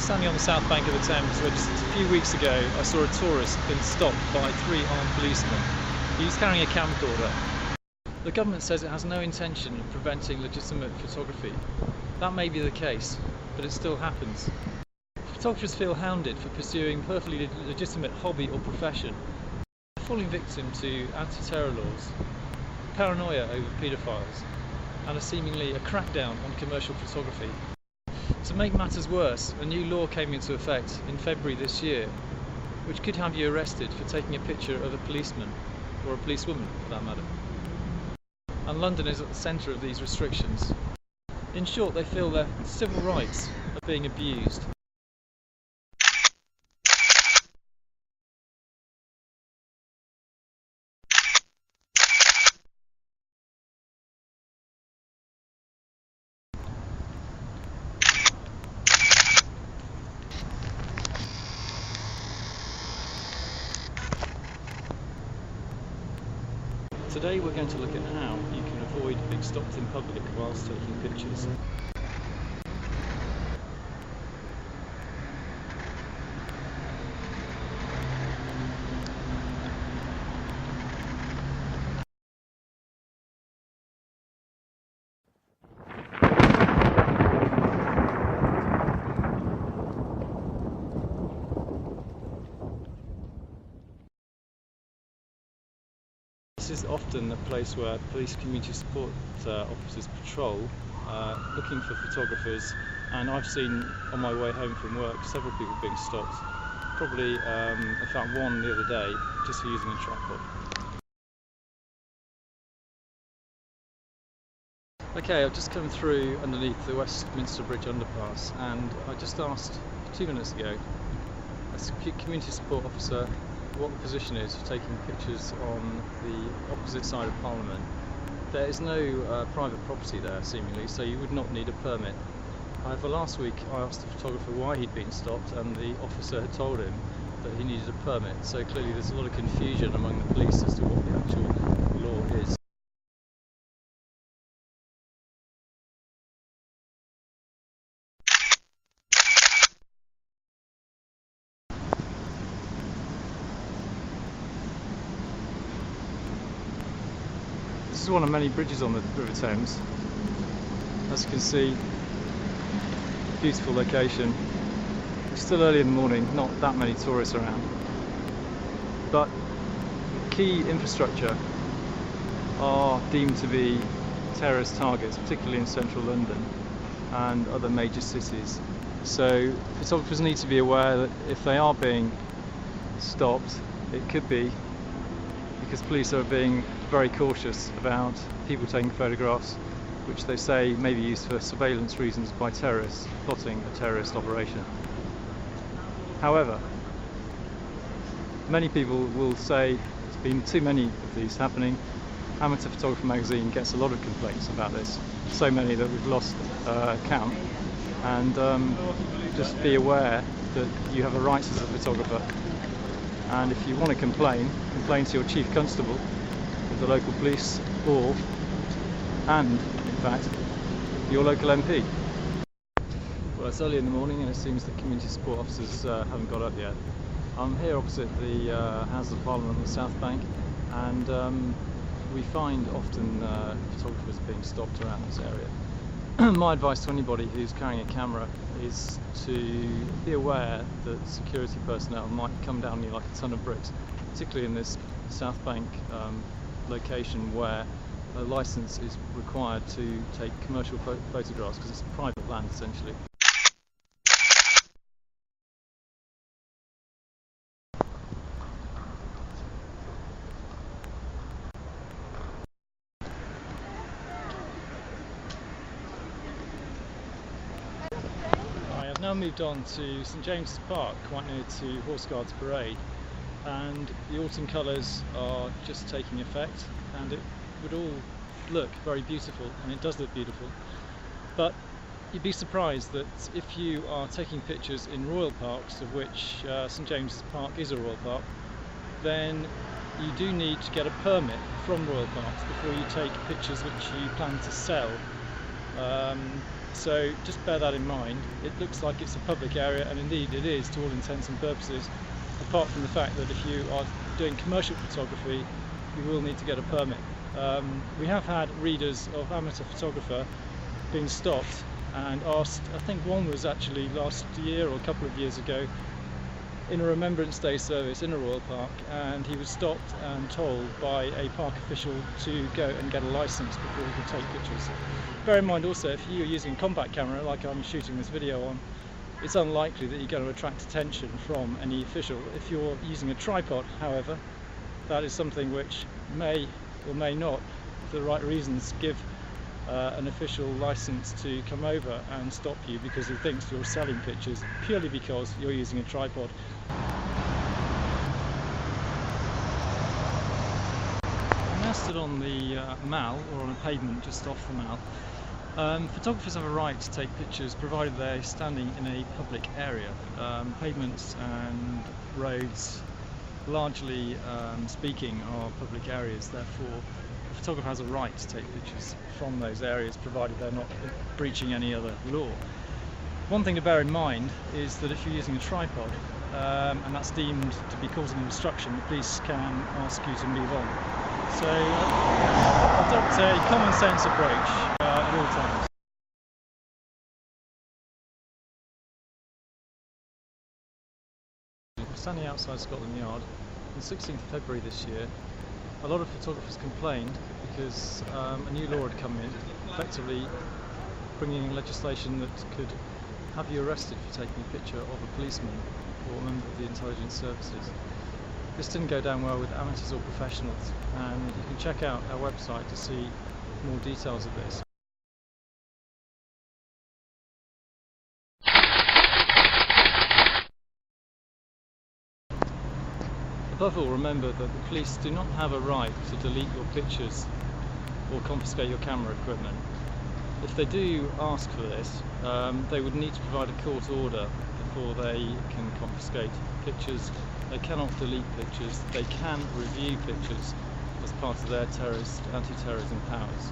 standing on the south bank of the Thames where just a few weeks ago I saw a tourist being stopped by 3 armed policemen. He was carrying a camcorder. The government says it has no intention of preventing legitimate photography. That may be the case, but it still happens. Photographers feel hounded for pursuing perfectly legitimate hobby or profession, falling victim to anti-terror laws, paranoia over paedophiles, and seemingly a crackdown on commercial photography. To make matters worse, a new law came into effect in February this year, which could have you arrested for taking a picture of a policeman, or a policewoman for that matter. And London is at the centre of these restrictions. In short, they feel their civil rights are being abused. Today we're going to look at how you can avoid being stopped in public whilst taking pictures. This is often a place where police community support officers patrol, looking for photographers, and I've seen on my way home from work several people being stopped. Probably, I found one the other day just for using a tripod. Okay, I've just come through underneath the Westminster Bridge underpass, and I just asked 2 minutes ago a community support officer what the position is for taking pictures on the opposite side of Parliament. There is no private property there, seemingly, so you would not need a permit. However, last week I asked the photographer why he'd been stopped, and the officer had told him that he needed a permit, so clearly there's a lot of confusion among the police as to what the actual law is. This is one of many bridges on the River Thames. As you can see, beautiful location. It's still early in the morning, not that many tourists around. But key infrastructure are deemed to be terrorist targets, particularly in central London and other major cities. So photographers need to be aware that if they are being stopped, it could be because police are being very cautious about people taking photographs which they say may be used for surveillance reasons by terrorists plotting a terrorist operation. However, many people will say there's been too many of these happening. Amateur Photographer magazine gets a lot of complaints about this, so many that we've lost count. And just be aware that you have a right as a photographer, and if you want to complain to your chief constable of the local police, and in fact your local MP. Well, it's early in the morning and it seems that community support officers haven't got up yet. I'm here opposite the Houses of Parliament on the South Bank, and we find often photographers being stopped around this area. My advice to anybody who's carrying a camera is to be aware that security personnel might come down you like a ton of bricks, particularly in this South Bank location where a licence is required to take commercial photographs because it's private land essentially. I have now moved on to St James's Park, quite near to Horse Guards Parade, and the autumn colours are just taking effect, and it would all look very beautiful, and it does look beautiful, but you'd be surprised that if you are taking pictures in royal parks, of which St James's Park is a royal park, then you do need to get a permit from royal parks before you take pictures which you plan to sell. So just bear that in mind. It looks like it's a public area, and indeed it is to all intents and purposes, apart from the fact that if you are doing commercial photography, you will need to get a permit. We have had readers of Amateur Photographer being stopped and asked, I think one was actually last year or a couple of years ago, in a Remembrance Day service in a royal park, and he was stopped and told by a park official to go and get a license before he could take pictures. Bear in mind also, if you're using a compact camera like I'm shooting this video on, it's unlikely that you're going to attract attention from any official. If you're using a tripod, however, that is something which may or may not, for the right reasons, give an official license to come over and stop you because he thinks you're selling pictures purely because you're using a tripod. I'm now stood on the mall, or on a pavement just off the mall. Photographers have a right to take pictures provided they're standing in a public area. Pavements and roads, largely speaking, are public areas, therefore a photographer has a right to take pictures from those areas provided they're not breaching any other law. One thing to bear in mind is that if you're using a tripod and that's deemed to be causing obstruction, the police can ask you to move on. So adopt a common sense approach at all times. Standing outside Scotland Yard on 16th of February this year, a lot of photographers complained because a new law had come in, effectively bringing in legislation that could have you arrested for taking a picture of a policeman or a member of the intelligence services. This didn't go down well with amateurs or professionals, and you can check out our website to see more details of this. Above all, remember that the police do not have a right to delete your pictures or confiscate your camera equipment. If they do ask for this, they would need to provide a court order before they can confiscate pictures. They cannot delete pictures, they can review pictures as part of their anti-terrorism powers.